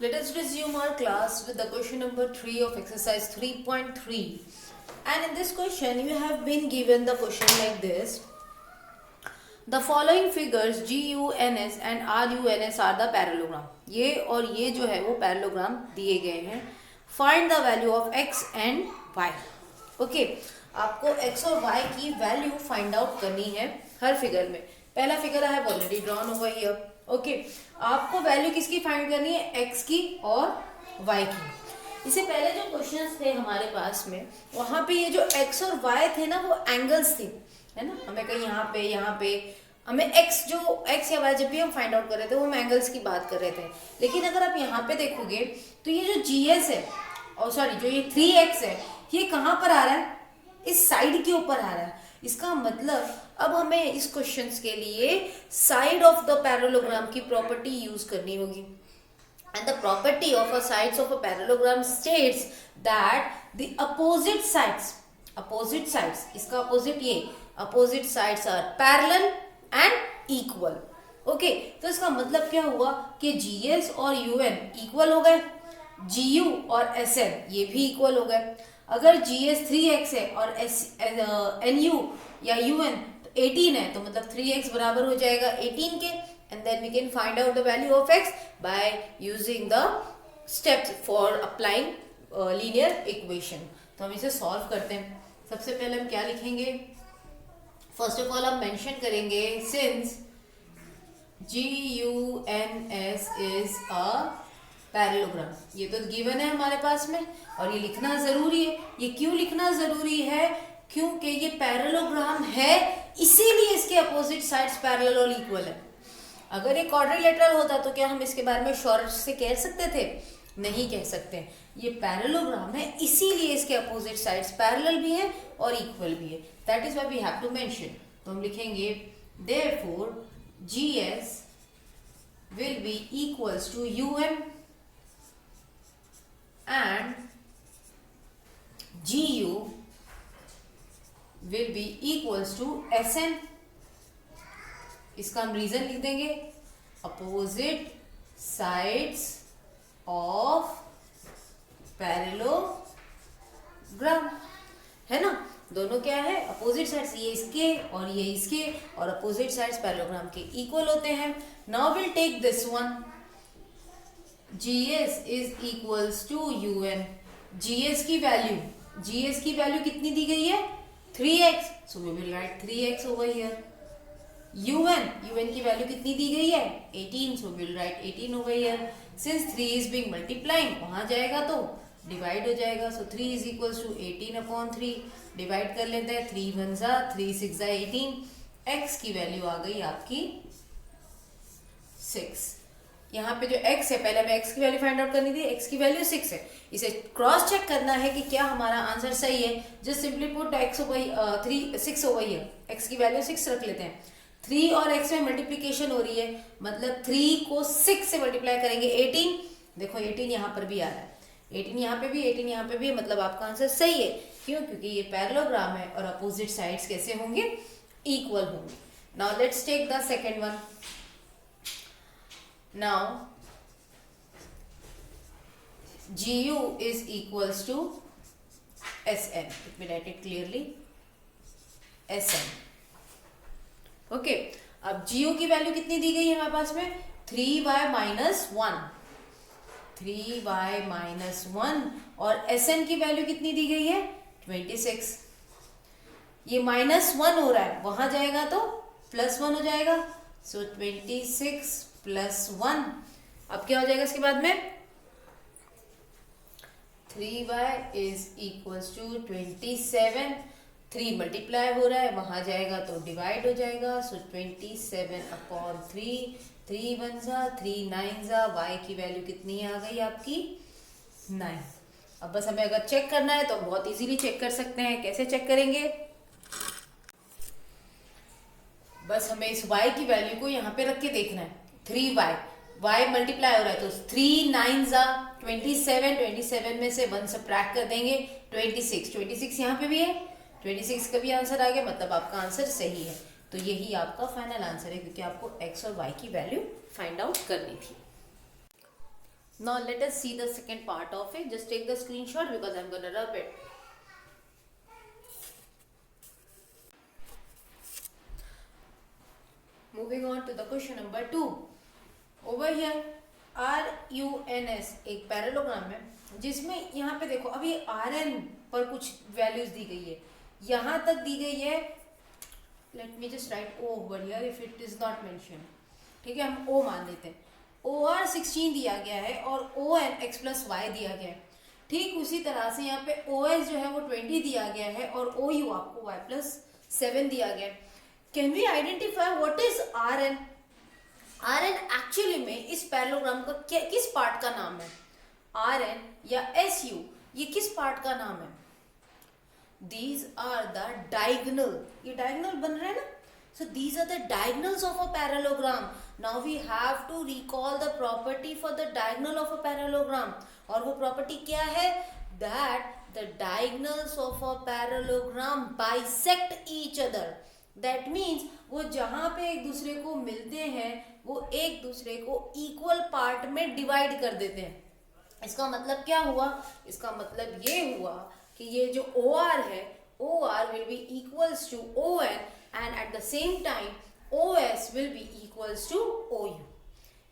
Let us resume our class with the question number 3 of exercise 3.3. And in this question, you have been given the question like this. The following figures GUNS and RUNS are the parallelogram. ये और ये जो है वो parallelogram दिए गए हैं. Find the value of x and y. Okay, आपको x और y की वैल्यू फाइंड आउट करनी है हर फिगर में. पहला figure I have already drawn over here. Okay, आपको वैल्यू किसकी फाइंड करनी है? x की और y की. इससे पहले जो क्वेश्चंस थे हमारे पास में, वहां पे ये जो x और y थे ना, वो एंगल्स थे, है ना. हमें कहीं यहाँ पे हमें x या y जब भी हम फाइंड आउट कर रहे थे वो हम एंगल्स की बात कर रहे थे. लेकिन अगर आप यहाँ पे देखोगे तो ये जो GS है, और सॉरी जो ये 3x है, ये कहाँ पर आ रहा है? इस साइड के ऊपर आ रहा है. इसका मतलब अब हमें इस क्वेश्चंस के लिए साइड ऑफ द पैरेललोग्राम की प्रॉपर्टी यूज करनी होगी. And the property of a sides of a parallelogram states that the opposite sides, इसका opposite ये, opposite sides are parallel and equal. Okay, तो इसका मतलब क्या हुआ कि GS और UN इक्वल हो गए, GU और SN ये भी इक्वल हो गए. अगर GS 3x है और NU या UN 18 है, तो मतलब 3x बराबर हो जाएगा 18 के. And then we can find out the value of x by using the steps for applying linear equation. तो हम इसे सॉल्व करते हैं. सबसे पहले हम क्या लिखेंगे? फर्स्ट ऑफ ऑल हम मेंशन करेंगे since GUNS is a parallelogram. ये तो गिवन है हमारे पास में और ये लिखना जरूरी है. ये क्यों लिखना जरूरी है? क्योंकि ये पैरेललोग्राम है, इसीलिए इसके अपोजिट साइड्स पैरेलल और इक्वल है. अगर ये क्वाड्रिलेटरल होता तो क्या हम इसके बारे में श्योर से कह सकते थे? नहीं कह सकते. ये पैरेललोग्राम है, इसीलिए इसके अपोजिट साइड्स पैरेलल भी है और इक्वल भी है. That is why we have to mention. तो हम लिखेंगे therefore GS will be equals to UN and GU will be equals to SN. इसका हम रीजन लिख देंगे, अपोजिट साइड्स ऑफ पैरेललोग्राम, है ना. दोनों क्या है? Opposite sides. ये इसके और ये इसके, और अपोजिट साइड्स पैरेललोग्राम के इक्वल होते हैं. Now will take this one. GS is equals to UN. GS की वैल्यू कितनी दी गई है? 3x. So we will write 3x over here. UN की वैल्यू कितनी दी गई है? 18. So will write 18 over here. Since 3 is being multiplying, वहां जाएगा तो डिवाइड हो जाएगा. सो 3 इज इक्वल्स टू 18/3. डिवाइड कर लेते हैं. 3 1 जा 3 6 जा 18. x की वैल्यू आ गई आपकी 6. यहाँ पे जो x है, पहले हमें x की वैल्यू फाइंड आउट करनी थी. x की वैल्यू 6 है. इसे क्रॉस चेक करना है कि क्या हमारा आंसर सही है. Just simply put x over 6 over here. x की वैल्यू 6 रख लेते हैं. 3 और x में मल्टीप्लीकेशन हो रही है, मतलब 3 को 6 से मल्टीप्लाई करेंगे 18. देखो 18 यहाँ पर भी आ रहा है, 18 यहाँ पे भी, 18 यहाँ पे भी, मतलब आपका आंसर सही है. क्यों? क्योंकि ये पैरेललोग्राम है और अपोजिट साइड्स कैसे होंगे? इक्वल होंगे. Now let's take the second one. Now GU is equals to SN. Let me write it clearly. SN. Okay, अब GU की वैल्यू कितनी दी गई है हमारे पास में? 3y minus 1. 3y minus 1. और SN की वैल्यू कितनी दी गई है? 26. ये माइनस 1 हो रहा है, वहां जाएगा तो प्लस 1 हो जाएगा. सो 26 प्लस 1. अब क्या हो जाएगा इसके बाद में? 3y is equals to 27. 3 multiply हो रहा है, वहां जाएगा तो डिवाइड हो जाएगा. सो 27/3. 3 1 जा 3 9 जा. y की वैल्यू कितनी आ गई आपकी? 9. अब बस हमें अगर चेक करना है तो बहुत इजीली चेक कर सकते हैं. कैसे चेक करेंगे? बस हमें इस y की वैल्यू को यहाँ पे रख के देखना है. 3y मल्टीप्लाई हो रहा है तो 3 9 जा 27 में से 1 सब्ट्रैक्ट कर देंगे. 26 यहाँ पे भी है, 26 का भी आंसर आ गया, मतलब आपका आंसर सही है. तो यही आपका फाइनल आंसर है, क्योंकि आपको x और y की वैल्यू फाइंड आउट करनी थी. Now let us see the second part of it. Just take the screenshot because I'm going to rub it. Moving on to the question number 2. Over here RUNS एक parallelogram है जिसमें यहाँ पे देखो अभी RN पर कुछ वैल्यूज दी गई है, यहाँ तक दी गई है. Let me just right O over here if it is not mention. ठीक है, हम O मान लेते हैं. OR 16 दिया गया है और ON x प्लस वाई दिया गया है. ठीक उसी तरह से यहाँ पे OS जो है वो 20 दिया गया है और OU आपको y प्लस 7 दिया गया है. Can we identify what is RN? RN actually में इस पैरेललोग्राम का किस पार्ट का नाम है? RN या SU ये किस पार्ट का नाम है? These are the diagonal. ये diagonal बन रहा है ना? So these are the diagonals of a parallelogram. Now we have to recall the property for the diagonal of a parallelogram. और वो property क्या है? That the diagonals of a parallelogram bisect each other. That means वो जहाँ पे एक दूसरे को मिलते हैं वो एक दूसरे को equal part में divide कर देते हैं. इसका मतलब क्या हुआ? इसका मतलब ये हुआ कि ये जो OR है OR will be equals to ON and at the same time OS will be equals to OU.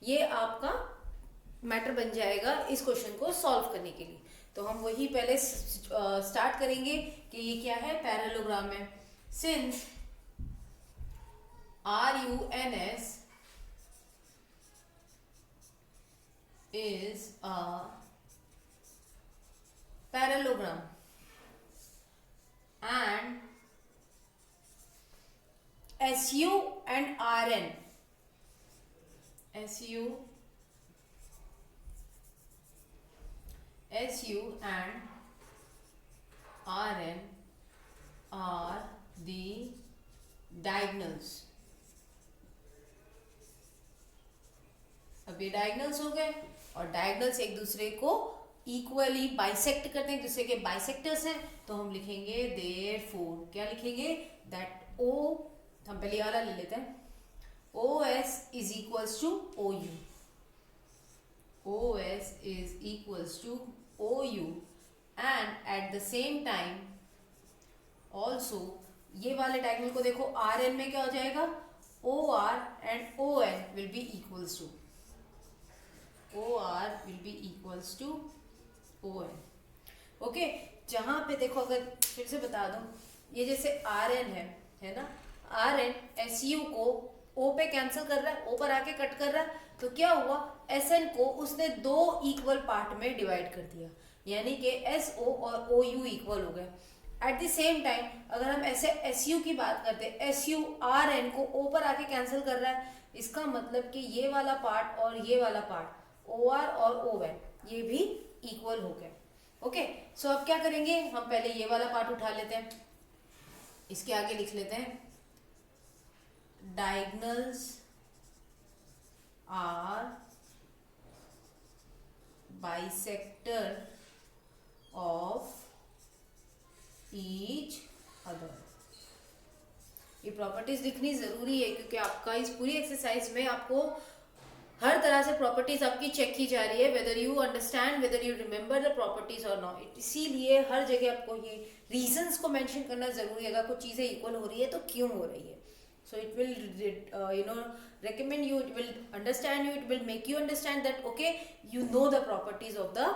ये आपका मैटर बन जाएगा इस क्वेश्चन को सॉल्व करने के लिए. तो हम वही पहले स्टार्ट करेंगे कि ये क्या है, पैरेललोग्राम है. Since RUNS is a parallelogram and SU and RN and RN are the diagonals. अब ये डायगोनल्स हो गए और डायगोनल्स एक दूसरे को इक्वली बाइसेक्ट करते हैं, दूसरे के बाइसेक्टर्स हैं. तो हम लिखेंगे देयरफॉर, क्या लिखेंगे? दैट O, हम पहले वाला ले लेते हैं. OS is equals to OU. OS is equals to OU and at the same time also ये वाले डायगोनल को देखो RN में क्या हो जाएगा? OR and ON will be equals to OR will be equals to ON. Okay, जहाँ पे देखो अगर फिर से बता दूं, ये जैसे RN है ना, RN SU को O पे कैंसिल कर रहा है, O पर आके कट कर रहा है. तो क्या हुआ? SN को उसने दो इक्वल पार्ट में डिवाइड कर दिया, यानी कि SO और OU इक्वल हो गए. एट द सेम टाइम अगर हम ऐसे SU की बात करते हैं, SU RN को O पर आके कैंसिल कर रहा है. इसका मतलब कि ये वाला पार्ट और ये वाला पार्ट OR और ON ये भी इक्वल हो गए. ओके, सो अब क्या करेंगे? हम पहले ये वाला पार्ट उठा लेते हैं, इसके आगे लिख लेते हैं diagonals are bisector of each other. ये प्रॉपर्टीज लिखनी जरूरी है क्योंकि आपका इस पूरी एक्सरसाइज में आपको हर तरह से प्रॉपर्टीज आपकी चेक की जा रही है, whether you understand, whether you remember the properties और नॉट. इसीलिए हर जगह आपको ये रीजंस को मेंशन करना जरूरी है. अगर कुछ चीजें इक्वल हो रही है तो क्यों हो रही है. So it will recommend you, it will understand you, it will make you understand that okay, you know the properties of the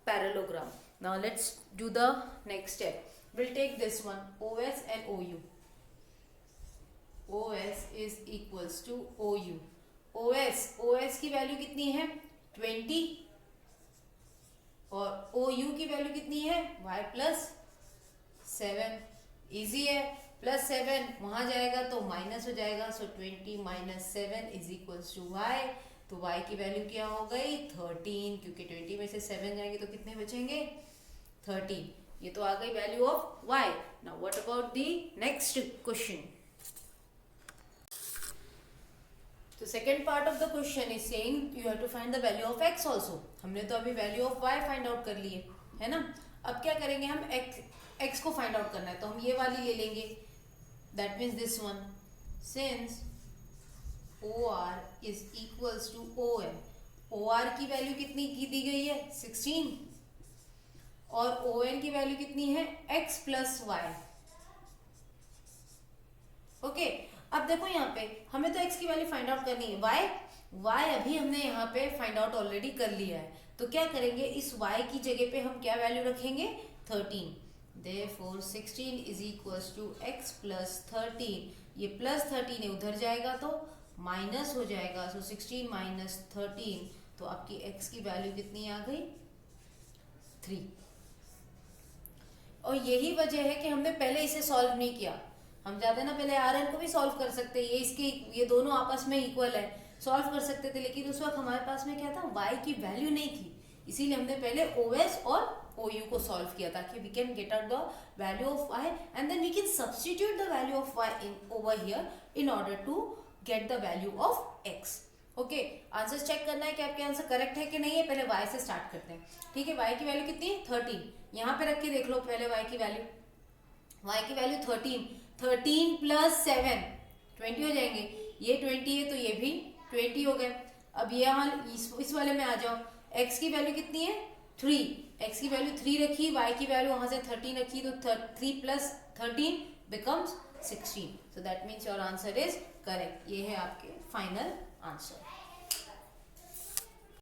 parallelogram. Now let's do the next step. We'll take this one, OS and OU. OS is equals to OU. OS की value कितनी है? 20 और OU की value कितनी है? y plus 7. Easy है, plus 7 वहां जाएगा तो माइनस हो जाएगा. So 20 minus 7 is equals to y. तो y की वैल्यू क्या हो गई? 13, क्योंकि 20 में से 7 जाएंगे तो कितने बचेंगे? 13. ये तो आ गई value of y. Now what about the next question? तो second part of the question is saying you have to find the value of x also. हमने तो अभी value of y find out कर लिए है ना. अब क्या करेंगे? हम x को फाइंड आउट करना है तो हम ये वाली ले लेंगे, that means this one. Since OR is equals to ON, O R की वैल्यू कितनी की दी गई है 16 और ओ एन की वैल्यू कितनी है x प्लस वाई। ओके, अब देखो यहाँ पे हमें तो x की वैल्यू फाइंड आउट करनी है, y अभी हमने यहाँ पे फाइंड आउट ऑलरेडी कर लिया है, तो क्या करेंगे इस y की जगह पे हम क्या वैल्यू रखेंगे 13। Therefore 16 is equals to x plus 13, ये प्लस 13 है उधर जाएगा तो माइनस हो जाएगा, सो 16 माइनस 13, तो आपकी x की वैल्यू कितनी आ गई 3। और यही वजह है कि हमने पहले इसे सॉल्व नहीं किया, हम चाहते ना पहले आर एन को भी सॉल्व कर सकते, ये दोनों आपस में इक्वल है, सॉल्व कर सकते थे, लेकिन उस वक्त हमारे पास में क्या था y की वैल्यू नहीं थी, इसीलिए हमने पहले OS और OU को सॉल्व किया ताकि we can get out the value of y and then we can substitute the value of y in over here in order to get the value of x। Okay, answer check करना है कि आपके answer correct है कि नहीं है, पहले y से स्टार्ट करते हैं। ठीक है, y की वैल्यू कितनी है 13, यहाँ पे रख के देख लो पहले y की वैल्यू 13 प्लस 7 20 हो जाएंगे, ये 20 है तो ये भी 20 हो गए। अब ये यहाँ इस वाले में आ जाओ, x की वैल्यू कितनी है 3, x की वैल्यू 3 रखी, y की वैल्यू वहां से 13 रखी, तो 3 plus 13 becomes 16, so that means your answer is correct. ये है आपके फाइनल आंसर।